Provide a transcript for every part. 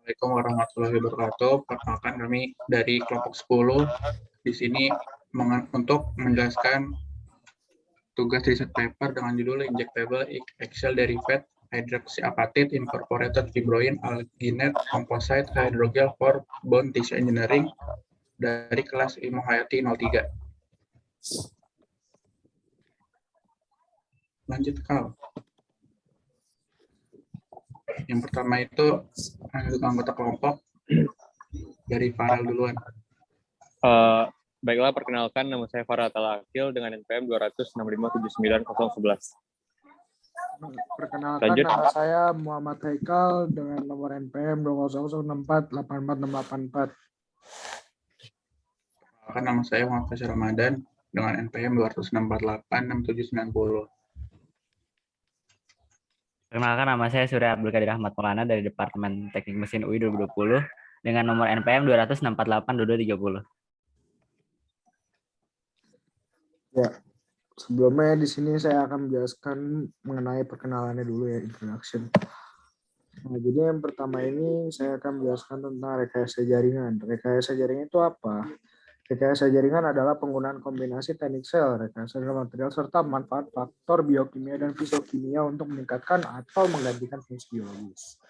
Assalamualaikum warahmatullahi wabarakatuh. Perkenalkan kami dari kelompok 10 di sini untuk menjelaskan tugas riset paper dengan judul Injectable Axial Derivative Hydroxyapatite Incorporated Fibroin Alginate Composite Hydrogel for Bone Tissue Engineering dari kelas Ilmu Hayati 03. Lanjut, Kal. Yang pertama itu anggota kelompok dari Farel duluan. Baiklah, perkenalkan nama saya Farah Talakil dengan NPM 265799011. Perkenalkan, lanjut. Nama saya Muhammad Haikal dengan nomor NPM 200648884. Perkenalkan, nama saya Muhammad Faisal Ramadan dengan NPM 264869790. Perkenalkan, nama saya Surya Abdul Qadir Ahmad Maulana dari Departemen Teknik Mesin UI 2020 dengan nomor NPM 200648230. Ya, sebelumnya di sini saya akan menjelaskan mengenai perkenalannya dulu ya, introduction. Nah, jadi yang pertama ini saya akan menjelaskan tentang rekayasa jaringan. Rekayasa jaringan itu apa? Rekayasa jaringan adalah penggunaan kombinasi teknik sel, rekayasa dalam material, serta manfaat faktor biokimia dan fisiokimia untuk meningkatkan atau menggantikan fungsi biologis.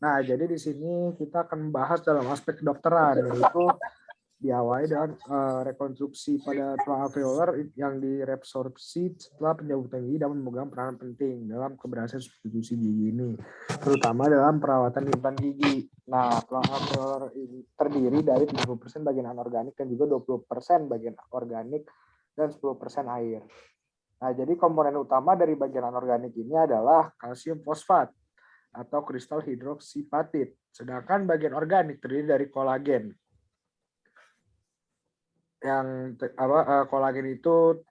Nah, jadi di sini kita akan membahas dalam aspek kedokteran, yaitu diawali dengan rekonstruksi pada tulang alveolar yang diresorpsi setelah pencabutan gigi dan memegang peranan penting dalam keberhasilan substitusi gigi ini, terutama dalam perawatan implan gigi. Nah, tulang alveolar ini terdiri dari 70% bagian anorganik dan juga 20% bagian organik dan 10% air. Nah, jadi komponen utama dari bagian anorganik ini adalah kalsium fosfat atau kristal hidroksiapatit, sedangkan bagian organik terdiri dari kolagen. Kolagen itu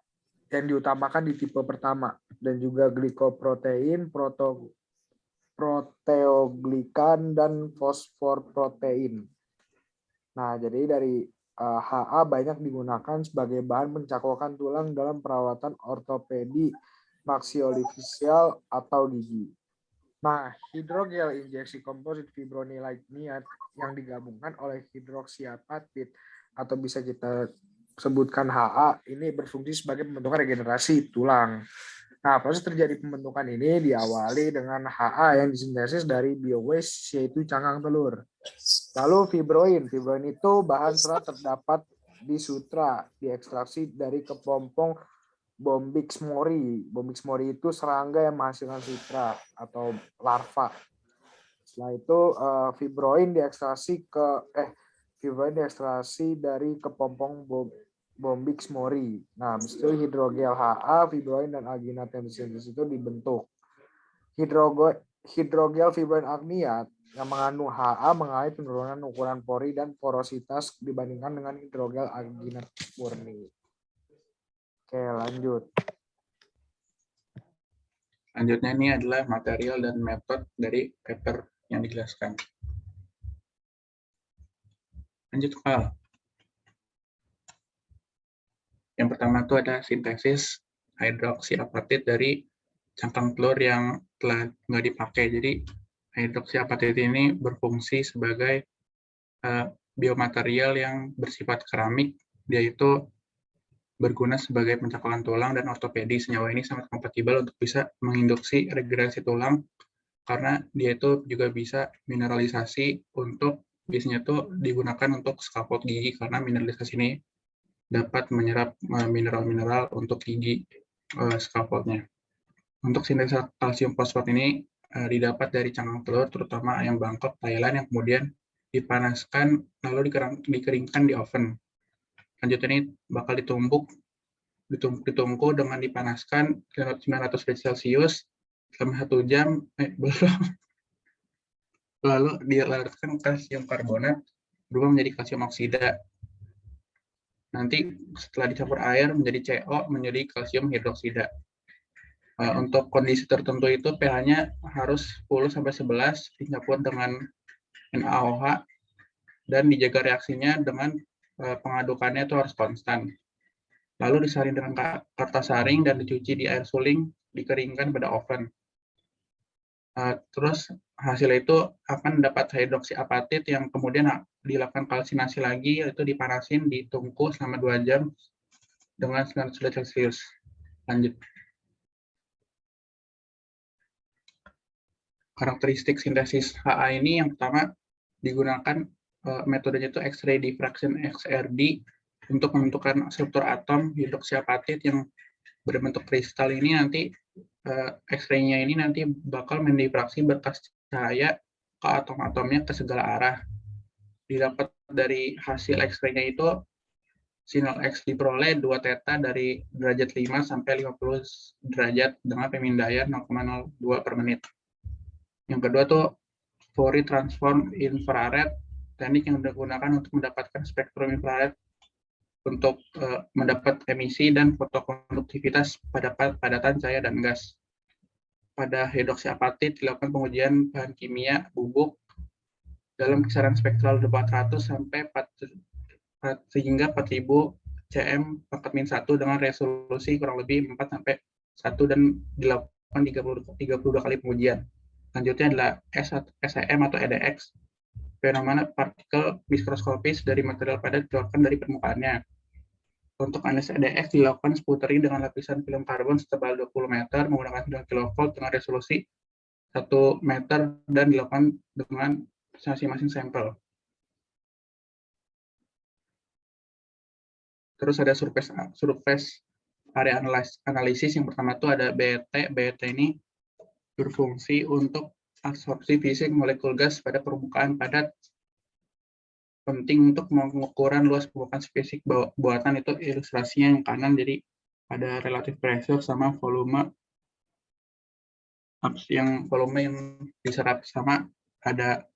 yang diutamakan di tipe pertama, dan juga glikoprotein, proteoglikan, dan fosforprotein. Nah, jadi dari HA banyak digunakan sebagai bahan pencakwakan tulang dalam perawatan ortopedi maksilofacial atau gigi. Nah, hidrogel injeksi komposit fibronilite yang digabungkan oleh hidroksiapatit atau bisa kita sebutkan HA ini berfungsi sebagai pembentukan regenerasi tulang. Nah, proses terjadi pembentukan ini diawali dengan HA yang disintesis dari biowaste, yaitu cangkang telur. Lalu fibroin itu bahan serat terdapat di sutra, diekstraksi dari kepompong Bombyx mori. Bombyx mori itu serangga yang menghasilkan sutra atau larva. Setelah itu fibroin diekstraksi dari kepompong Bombyx mori. Nah, habis itu hidrogel HA, fibroin, dan alginat yang disintesis itu dibentuk. Hidrogel fibroin alginat yang mengandung HA mengalami penurunan ukuran pori dan porositas dibandingkan dengan hidrogel alginat murni. Oke, lanjut. Selanjutnya ini adalah material dan metode dari paper yang dijelaskan. Lanjut, Kal. Yang pertama itu ada sintesis hidroksiapatit dari cangkang telur yang telah nggak dipakai. Jadi hidroksiapatit ini berfungsi sebagai biomaterial yang bersifat keramik. Dia itu berguna sebagai pencakwakan tulang dan ortopedi. Senyawa ini sangat kompatibel untuk bisa menginduksi regenerasi tulang karena dia itu juga bisa mineralisasi untuk biasanya itu digunakan untuk scaffold gigi karena mineralisasi ini dapat menyerap mineral-mineral untuk gigi scaffoldnya. Untuk sintesis kalsium fosfat ini didapat dari cangkang telur, terutama ayam Bangkok, Thailand, yang kemudian dipanaskan lalu dikeringkan di oven. Selanjutnya ini bakal ditunggu dengan dipanaskan 900 derajat Celcius selama 1 jam, lalu dilarutkan kalsium karbonat berubah menjadi kalsium oksida. Nanti setelah dicampur air menjadi CO, menjadi kalsium hidroksida. Untuk kondisi tertentu itu pH-nya harus 10-11 dicampur dengan NaOH dan dijaga reaksinya dengan pengadukannya itu harus konstan. Lalu disaring dengan kertas saring dan dicuci di air suling, dikeringkan pada oven. Terus hasilnya itu akan dapat hidroksiapatit yang kemudian dilakukan kalsinasi lagi, yaitu dipanasin, ditungku selama 2 jam dengan 900 derajat Celcius. Lanjut. Karakteristik sintesis HA ini yang pertama digunakan metodenya itu X-ray diffraction XRD untuk menentukan struktur atom hidroksiapatit yang berbentuk kristal ini. Nanti X-ray-nya ini nanti bakal mendifraksi berkas cahaya ke atom-atomnya ke segala arah. Didapat dari hasil X-ray-nya itu sinyal X diperoleh 2 theta dari derajat 5 sampai 50 derajat dengan pemindaian 0,02 per menit. Yang kedua tuh Fourier transform infrared, teknik yang digunakan untuk mendapatkan spektrum infrared untuk mendapat emisi dan fotokonduktivitas pada padatan cahaya dan gas. Pada hidroksiapatit dilakukan pengujian bahan kimia bubuk dalam kisaran spektral 400 sampai 4 hingga 4000 cm pangkat -1 dengan resolusi kurang lebih 4 sampai 1 dan dilakukan 32 kali pengujian. Selanjutnya adalah SEM atau EDX, fenomena partikel mikroskopis dari material padat dikeluarkan dari permukaannya. Untuk analisis EDX dilakukan sputtering dengan lapisan film karbon setebal 20 meter menggunakan 9 kV dengan resolusi 1 meter dan dilakukan dengan masing-masing sampel. Terus ada surface area analisis. Yang pertama itu ada BET. BET ini berfungsi untuk absorpsi fisik molekul gas pada permukaan padat. Penting untuk pengukuran luas permukaan fisik buatan, itu ilustrasinya yang kanan, jadi ada relative pressure sama volume yang diserap, sama ada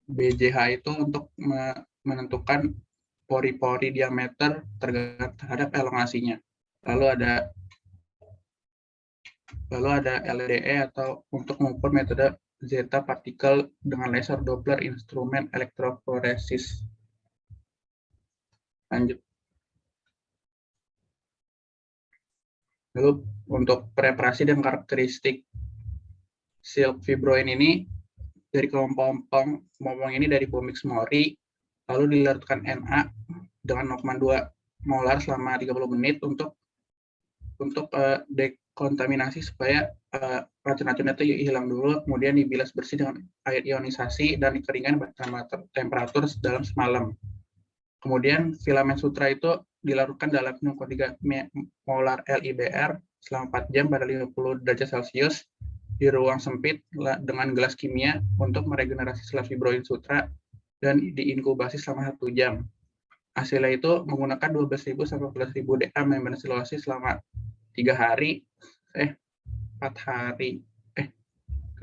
BJH itu untuk menentukan pori-pori diameter terhadap elongasinya. Lalu ada LDE atau untuk mengukur metode zeta partikel dengan laser Doppler instrumen elektroforesis. Lanjut. Lalu untuk preparasi dan karakteristik silk fibroin ini dari kelompok ini dari Bomix Mori, lalu dilarutkan Na dengan 0,2 molar selama 30 menit untuk dekontaminasi supaya racun-racunnya itu hilang dulu, kemudian dibilas bersih dengan air ionisasi dan dikeringkan pada temperatur dalam semalam. Kemudian filamen sutra itu dilarutkan dalam 0,3 molar LIBR selama 4 jam pada 50 derajat Celcius di ruang sempit dengan gelas kimia untuk meregenerasi sel fibroin sutra dan diinkubasi selama 1 jam. Hasilnya itu menggunakan 12.000 sampai 14.000 DA membran silulosis selama 4 hari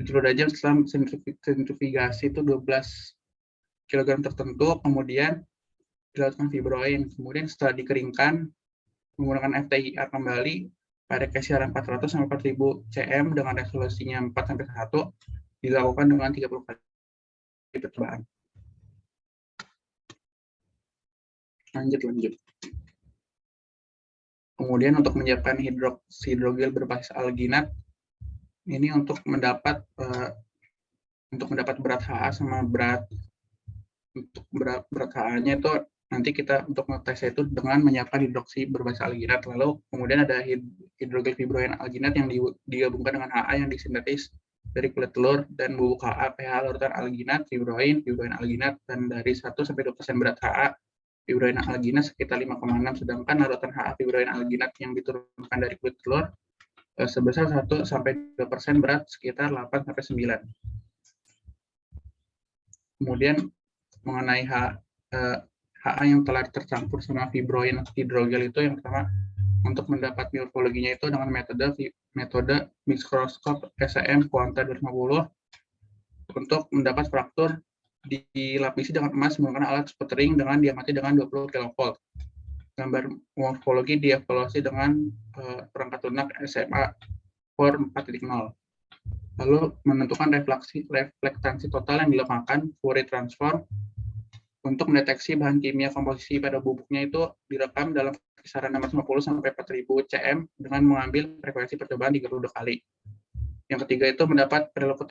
70 derajat setelah sentrifugasi itu 12 kg tertentu, kemudian dilakukan fibroin. Kemudian setelah dikeringkan menggunakan FTIR kembali pada kisaran 400 sampai 4000 cm dengan resolusinya 4 sampai 1, dilakukan dengan 30 kali percobaan. Lanjut. Kemudian untuk menyiapkan hidrogel berbasis alginat ini untuk mendapat berat HA sama berat HA-nya itu nanti kita untuk ngetes itu dengan menyiapkan hidroksi berbasis alginat. Lalu kemudian ada hidrogel fibroin alginat yang digabungkan dengan HA yang disintetis dari kulit telur dan bubuk HA, pH larutan alginat, fibroin alginat, dan dari 1 sampai 2% berat HA fibroin alginat sekitar 5,6, sedangkan larutan HA fibroin alginat yang diturunkan dari kulit telur sebesar 1 sampai 2% berat sekitar 8 sampai 9. Kemudian mengenai HA yang telah tercampur sama fibroin hidrogel itu, yang pertama untuk mendapat morfologinya itu dengan metode mikroskop SEM Quanta 250 untuk mendapat fraktur dilapisi dengan emas menggunakan alat sputtering dengan diamati dengan 20 kV. Gambar morfologi dievaluasi dengan perangkat lunak SMA Core 4.0. Lalu menentukan reflektansi total yang dilakukan Fourier transform untuk mendeteksi bahan kimia komposisi pada bubuknya itu direkam dalam kisaran 650 sampai 4000 cm dengan mengambil frekuensi percobaan 32 kali. Yang ketiga itu mendapat perilaku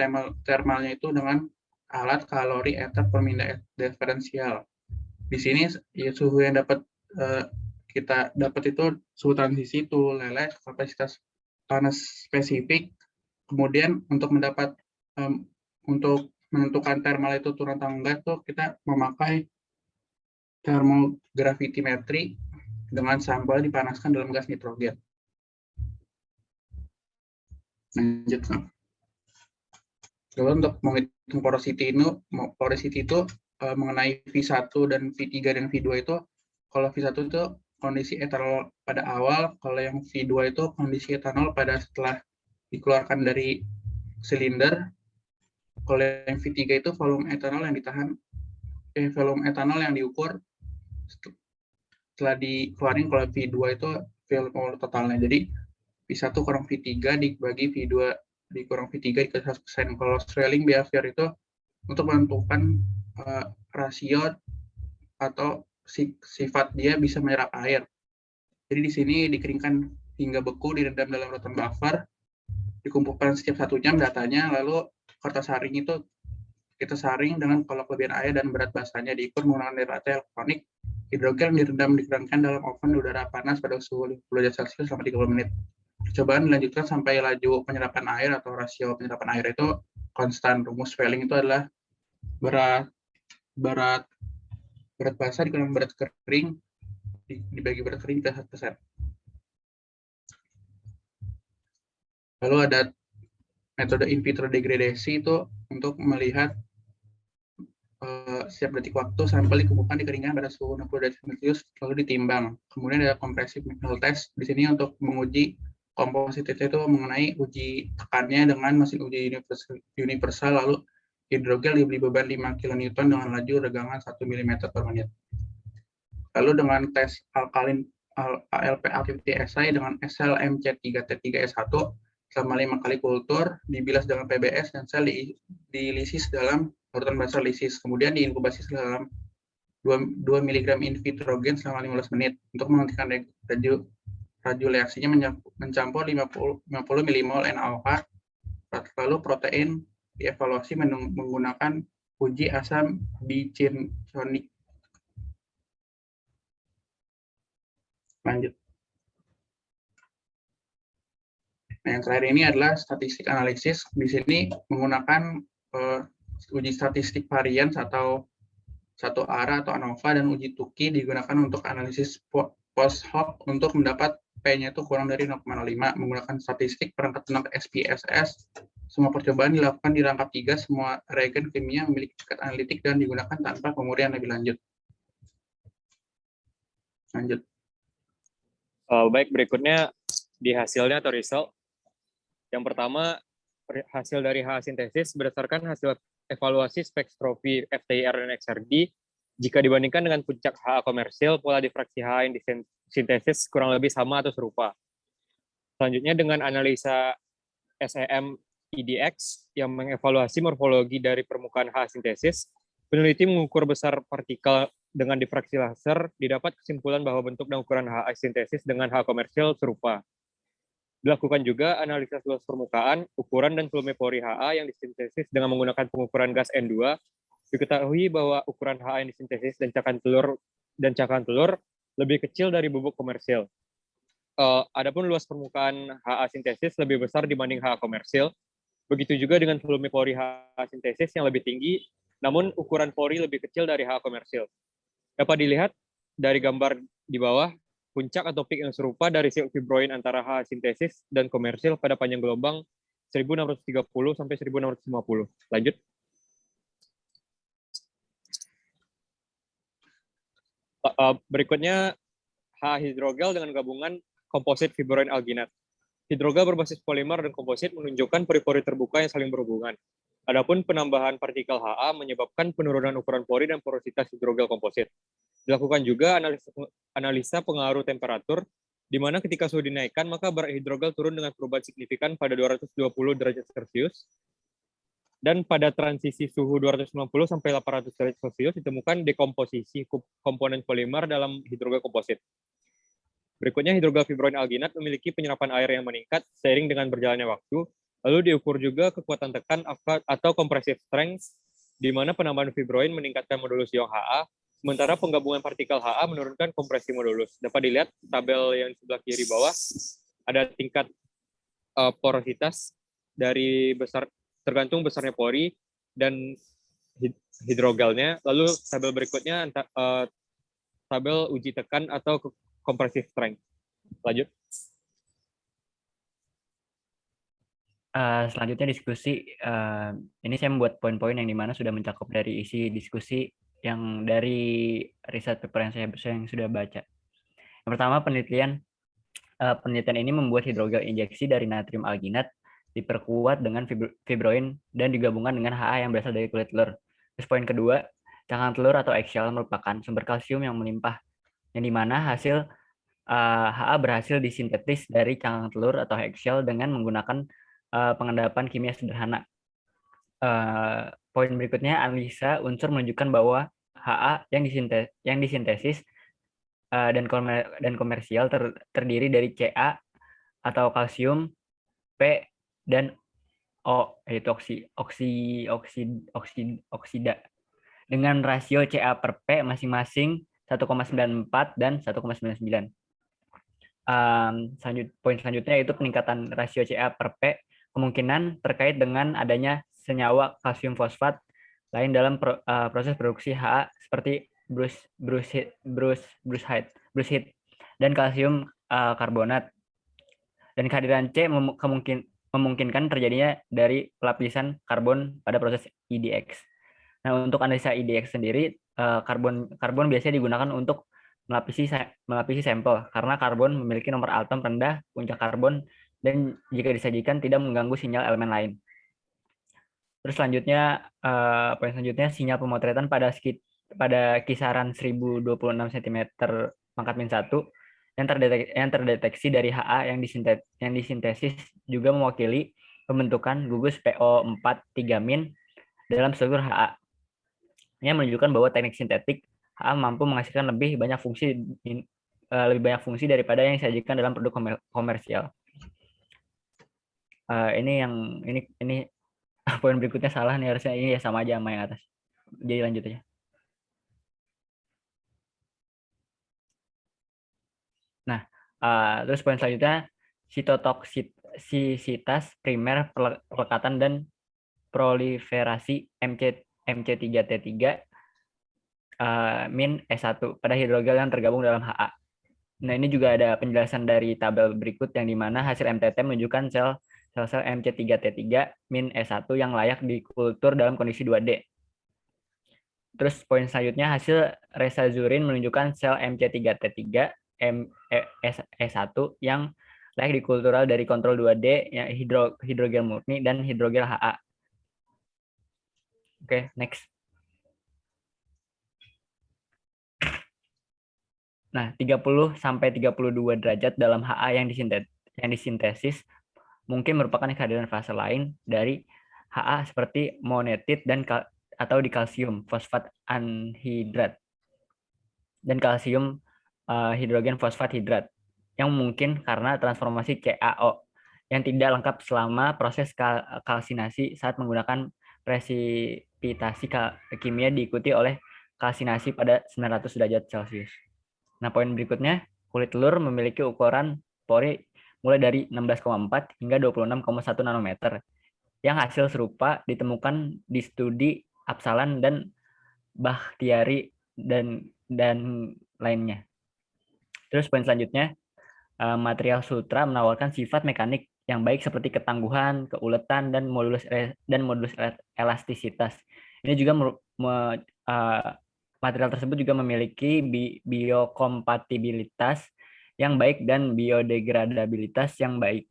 termalnya itu dengan alat kalori ether per minute diferensial. Di sini ya, suhu yang dapat kita dapat itu suhu transisi, itu leleh, kapasitas panas spesifik. Kemudian untuk untuk menentukan thermal itu turun atau enggak tuh kita memakai thermogravimetri dengan sampel dipanaskan dalam gas nitrogen. Lanjut. Lalu untuk menghitung porosity itu mengenai V1 dan V3 dan V2 itu, kalau V1 itu kondisi etanol pada awal, kalau yang V2 itu kondisi etanol pada setelah dikeluarkan dari silinder, kalau yang V3 itu volume etanol yang diukur setelah dikeluarin, kalau V2 itu volume totalnya. Jadi V1 kurang V3 dibagi V2 dikurang V3 ke 100%. Kalau Swelling behavior itu untuk menentukan rasio atau sifat dia bisa menyerap air. Jadi di sini dikeringkan hingga beku, direndam dalam rotan buffer, dikumpulkan setiap 1 jam datanya, lalu kertas saring itu kita saring dengan kalau kelebihan air dan berat basahnya diukur menggunakan derajat elektronik. Hidrogel direndam dikeringkan dalam oven udara panas pada suhu 50 derajat Celcius selama 30 menit. Percobaan dilanjutkan sampai laju penyerapan air atau rasio penyerapan air itu konstan. Rumus Swelling itu adalah berat basah dikurangi berat kering dibagi berat kering ke 1%. Lalu ada metode in vitro degradasi itu untuk melihat setiap detik waktu sampel dikumpulkan dikeringkan pada suhu 60 derajat Celcius lalu ditimbang. Kemudian ada compressive mechanical test di sini untuk menguji kompositivitas itu mengenai uji tekannya dengan mesin uji universal, lalu hidrogel diberi beban 5 kN dengan laju regangan 1 mm per menit. Lalu dengan tes alkalin ALP activity assay dengan SLMC3T3S1 selama 5 kali kultur, dibilas dengan PBS dan sel dilisis dalam larutan basal lisis, kemudian diinkubasi dalam 2 mg in vitrogen selama 15 menit untuk menghentikan laju reaksinya mencampur 50 mmol NaOH. Lalu protein dievaluasi menggunakan uji asam bichinchonik. Lanjut. Nah, yang terakhir ini adalah statistik analisis. Di sini menggunakan uji statistik varian atau satu arah atau ANOVA dan uji Tukey digunakan untuk analisis post hoc untuk mendapat P-nya itu kurang dari 0,05 menggunakan statistik perangkat lunak SPSS. Semua percobaan dilakukan di rangkap 3, semua reagen kimia memiliki tingkat analitik dan digunakan tanpa pemurnian lebih lanjut. Lanjut. Baik, berikutnya di hasilnya atau result. Yang pertama, hasil dari HA sintesis berdasarkan hasil evaluasi spektrometri FTIR dan XRD. Jika dibandingkan dengan puncak HA komersil, pola difraksi HA yang disintesis kurang lebih sama atau serupa. Selanjutnya dengan analisa SEM EDX yang mengevaluasi morfologi dari permukaan HA sintesis, peneliti mengukur besar partikel dengan difraksi laser, didapat kesimpulan bahwa bentuk dan ukuran HA sintesis dengan HA komersil serupa. Dilakukan juga analisa luas permukaan, ukuran dan volume pori HA yang disintesis dengan menggunakan pengukuran gas N2. Diketahui bahwa ukuran HA yang disintesis dan cangkang telur lebih kecil dari bubuk komersil. Adapun luas permukaan HA sintesis lebih besar dibanding HA komersil. Begitu juga dengan volume pori HA sintesis yang lebih tinggi, namun ukuran pori lebih kecil dari HA komersil. Dapat dilihat dari gambar di bawah, puncak atau peak yang serupa dari silk fibroin antara HA sintesis dan komersil pada panjang gelombang 1630 sampai 1650. Lanjut. Berikutnya HA hidrogel dengan gabungan komposit fibroin alginat. Hidrogel berbasis polimer dan komposit menunjukkan pori-pori terbuka yang saling berhubungan. Adapun penambahan partikel HA menyebabkan penurunan ukuran pori dan porositas hidrogel komposit. Dilakukan juga analisa pengaruh temperatur, di mana ketika suhu dinaikkan, maka berat hidrogel turun dengan perubahan signifikan pada 220 derajat Celcius. Dan pada transisi suhu 290 sampai 800 derajat Celcius ditemukan dekomposisi komponen polimer dalam hidrogel komposit. Berikutnya, hidrogel fibroin alginat memiliki penyerapan air yang meningkat seiring dengan berjalannya waktu. Lalu diukur juga kekuatan tekan atau compressive strength, di mana penambahan fibroin meningkatkan modulus ion HA, sementara penggabungan partikel HA menurunkan kompresi modulus. Dapat dilihat tabel yang sebelah kiri bawah, ada tingkat porositas dari tergantung besarnya pori dan hidrogelnya. Lalu tabel berikutnya tabel uji tekan atau compressive strength. Lanjut. Selanjutnya diskusi. Ini saya membuat poin-poin yang dimana sudah mencakup dari isi diskusi yang dari riset paper yang saya sudah baca. Yang pertama, penelitian ini membuat hidrogel injeksi dari natrium alginat diperkuat dengan fibroin dan digabungkan dengan HA yang berasal dari kulit telur. Terus poin kedua, cangkang telur atau eggshell merupakan sumber kalsium yang melimpah, yang dimana hasil HA berhasil disintetis dari cangkang telur atau eggshell dengan menggunakan pengendapan kimia sederhana. Poin berikutnya, analisa unsur menunjukkan bahwa HA yang disintesis dan komersial terdiri dari Ca atau kalsium, P, dan O, yaitu oksida dengan rasio Ca per P masing-masing 1,94 dan 1,99. Poin selanjutnya yaitu peningkatan rasio Ca per P kemungkinan terkait dengan adanya senyawa kalsium fosfat lain dalam proses produksi HA seperti brucite dan kalsium karbonat. Dan kehadiran C memungkinkan terjadinya dari pelapisan karbon pada proses IDX. Nah, untuk analisa IDX sendiri, karbon biasanya digunakan untuk melapisi sampel karena karbon memiliki nomor atom rendah, puncak karbon, dan jika disajikan tidak mengganggu sinyal elemen lain. Terus selanjutnya, poin selanjutnya, sinyal pemotretan pada kisaran 1026 cm pangkat min 1 yang terdeteksi dari HA yang disintesis juga mewakili pembentukan gugus PO4 3- dalam struktur HA. Ini menunjukkan bahwa teknik sintetik HA mampu menghasilkan lebih banyak fungsi daripada yang disajikan dalam produk komersial. Ini poin berikutnya salah nih, harusnya ini ya sama aja sama yang atas. Jadi lanjut aja. Nah, terus poin selanjutnya, sitotoksisitas primer pelekatan dan proliferasi MC3T3 min S1 pada hidrogel yang tergabung dalam HA. Nah, ini juga ada penjelasan dari tabel berikut yang dimana hasil MTT menunjukkan sel-sel MC3T3 min S1 yang layak dikultur dalam kondisi 2D. Terus poin selanjutnya, hasil resazurin menunjukkan sel MC3T3 S1 yang layak dikultural dari kontrol 2D, ya, hidrogel murni dan hidrogel HA. Oke, next. Nah, 30 sampai 32 derajat dalam HA yang disintesis mungkin merupakan kehadiran fase lain dari HA seperti monetit atau dikalsium fosfat anhidrat dan kalsium hidrogen fosfat hidrat yang mungkin karena transformasi CaO yang tidak lengkap selama proses kalsinasi saat menggunakan presipitasi kimia diikuti oleh kalsinasi pada 900 derajat Celcius. Nah, poin berikutnya, kulit telur memiliki ukuran pori mulai dari 16,4 hingga 26,1 nanometer yang hasil serupa ditemukan di studi Absalan dan Bakhtiari dan lainnya. Terus poin selanjutnya, material sutra menawarkan sifat mekanik yang baik seperti ketangguhan, keuletan, dan modulus elastisitas. Ini juga material tersebut juga memiliki biokompatibilitas yang baik dan biodegradabilitas yang baik.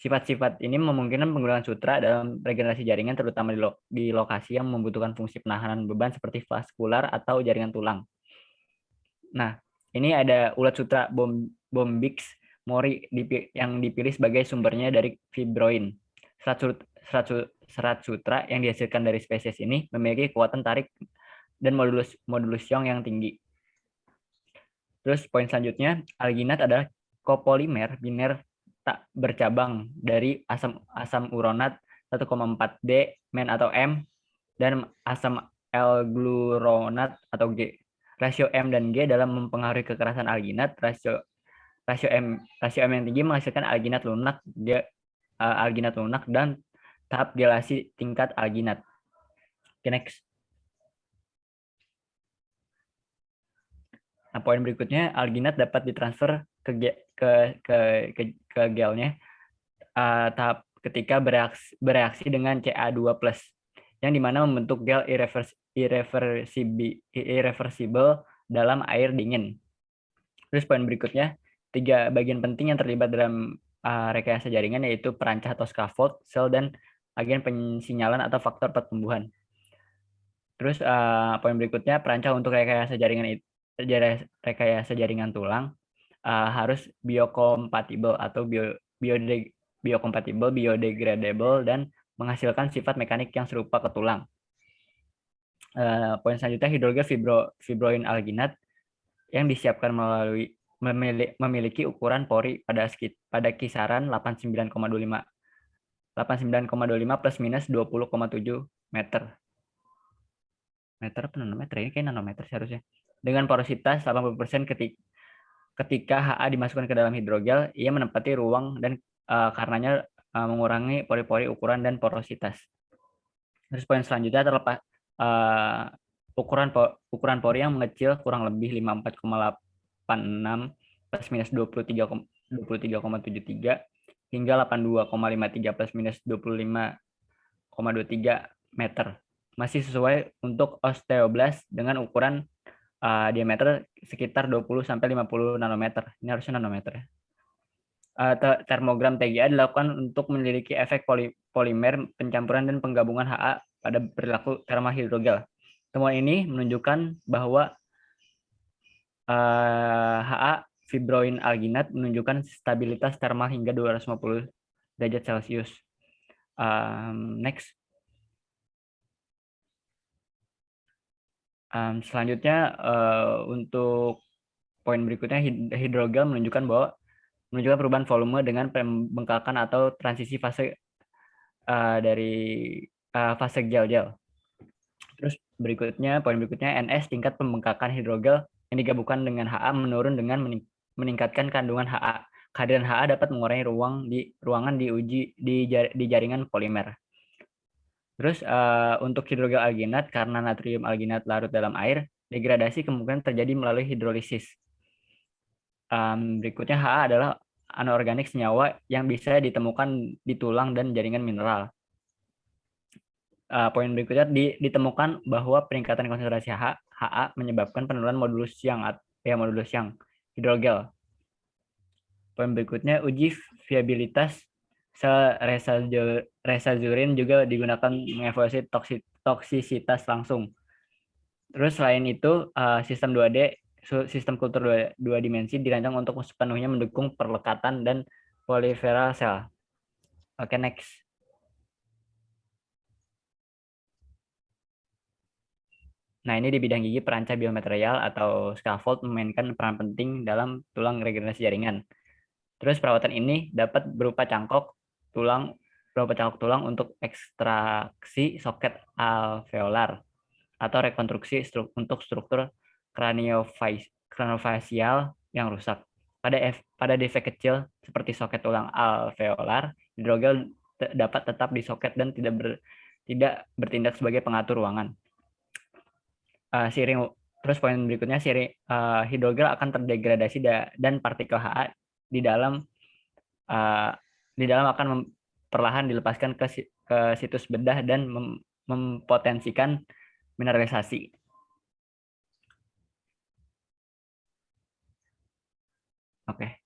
Sifat-sifat ini memungkinkan penggunaan sutra dalam regenerasi jaringan, terutama di lokasi yang membutuhkan fungsi penahanan beban seperti vaskular atau jaringan tulang. Nah, ini ada ulat sutra Bombyx mori yang dipilih sebagai sumbernya dari fibroin. Serat sutra yang dihasilkan dari spesies ini memiliki kekuatan tarik dan modulus Young yang tinggi. Terus poin selanjutnya, alginat adalah kopolimer biner tak bercabang dari asam uronat 1,4D men atau M dan asam L-gluronat atau G. Rasio M dan G dalam mempengaruhi kekerasan alginat. Rasio M yang tinggi menghasilkan alginat lunak, dan tahap gelasi tingkat alginat. Oke, next. Nah, poin berikutnya, alginat dapat ditransfer ke gelnya tahap ketika bereaksi dengan Ca2+, yang dimana membentuk gel irreversible dalam air dingin. Terus poin berikutnya, 3 bagian penting yang terlibat dalam rekayasa jaringan yaitu perancah atau scaffold, sel, dan agen pensinyalan atau faktor pertumbuhan. Terus poin berikutnya, perancah untuk rekayasa jaringan tulang harus biokompatibel atau biokompatibel, biodegradable, dan menghasilkan sifat mekanik yang serupa ke tulang. Poin selanjutnya, hidrogel fibroin alginat yang disiapkan memiliki ukuran pori pada kisaran 89,25 plus minus 20,7 meter. Meter apa nanometer ya? Kayak nanometer seharusnya. Dengan porositas 80% ketika HA dimasukkan ke dalam hidrogel, ia menempati ruang dan karenanya mengurangi pori-pori ukuran dan porositas. Terus poin selanjutnya terlepas ukuran pori yang mengecil kurang lebih 54,86 plus minus 23,73 hingga 82,53 plus minus 25,23 meter. Masih sesuai untuk osteoblast dengan ukuran diameter sekitar 20-50 nanometer. Ini harusnya nanometer ya. Termogram TGA dilakukan untuk menyelidiki efek polimer pencampuran dan penggabungan HA pada perilaku termal hidrogel. Temuan ini menunjukkan bahwa HA fibroin alginat menunjukkan stabilitas termal hingga 250 derajat Celcius. Next. Selanjutnya untuk poin berikutnya, hidrogel menunjukkan perubahan volume dengan pembengkakan atau transisi fase dari fase gel-gel. Terus poin berikutnya, NS tingkat pembengkakan hidrogel yang digabungkan dengan HA menurun dengan meningkatkan kandungan HA. Kehadiran HA dapat mengurangi ruangan di jaringan polimer. Terus untuk hidrogel alginat, karena natrium alginat larut dalam air, degradasi kemungkinan terjadi melalui hidrolisis. Berikutnya, HA adalah anorganik senyawa yang bisa ditemukan di tulang dan jaringan mineral. Poin berikutnya, ditemukan bahwa peningkatan konsentrasi HA menyebabkan penurunan modulus Young hidrogel. Poin berikutnya, uji viabilitas sel resazurin juga digunakan mengevaluasi toksisitas langsung. Terus selain itu, sistem kultur dua dimensi dirancang untuk sepenuhnya mendukung perlekatan dan proliferal sel. Oke, next. Nah, ini di bidang gigi, perancah biomaterial atau scaffold memainkan peran penting dalam tulang regenerasi jaringan. Terus perawatan ini dapat berupa cangkok tulang untuk ekstraksi soket alveolar atau rekonstruksi untuk struktur kraniofasial yang rusak. Pada defek kecil seperti soket tulang alveolar, hidrogel dapat tetap di soket dan tidak bertindak sebagai pengatur ruangan. Terus poin berikutnya, hidrogel akan terdegradasi dan partikel HA di dalam akan perlahan dilepaskan ke situs bedah dan mempotensikan mineralisasi. Oke.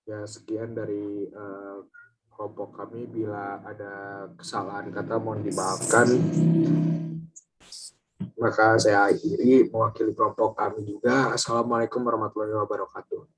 Ya, sekian dari kelompok kami. Bila ada kesalahan kata mohon dimaafkan. Maka saya akhiri mewakili kelompok kami juga. Assalamualaikum warahmatullahi wabarakatuh.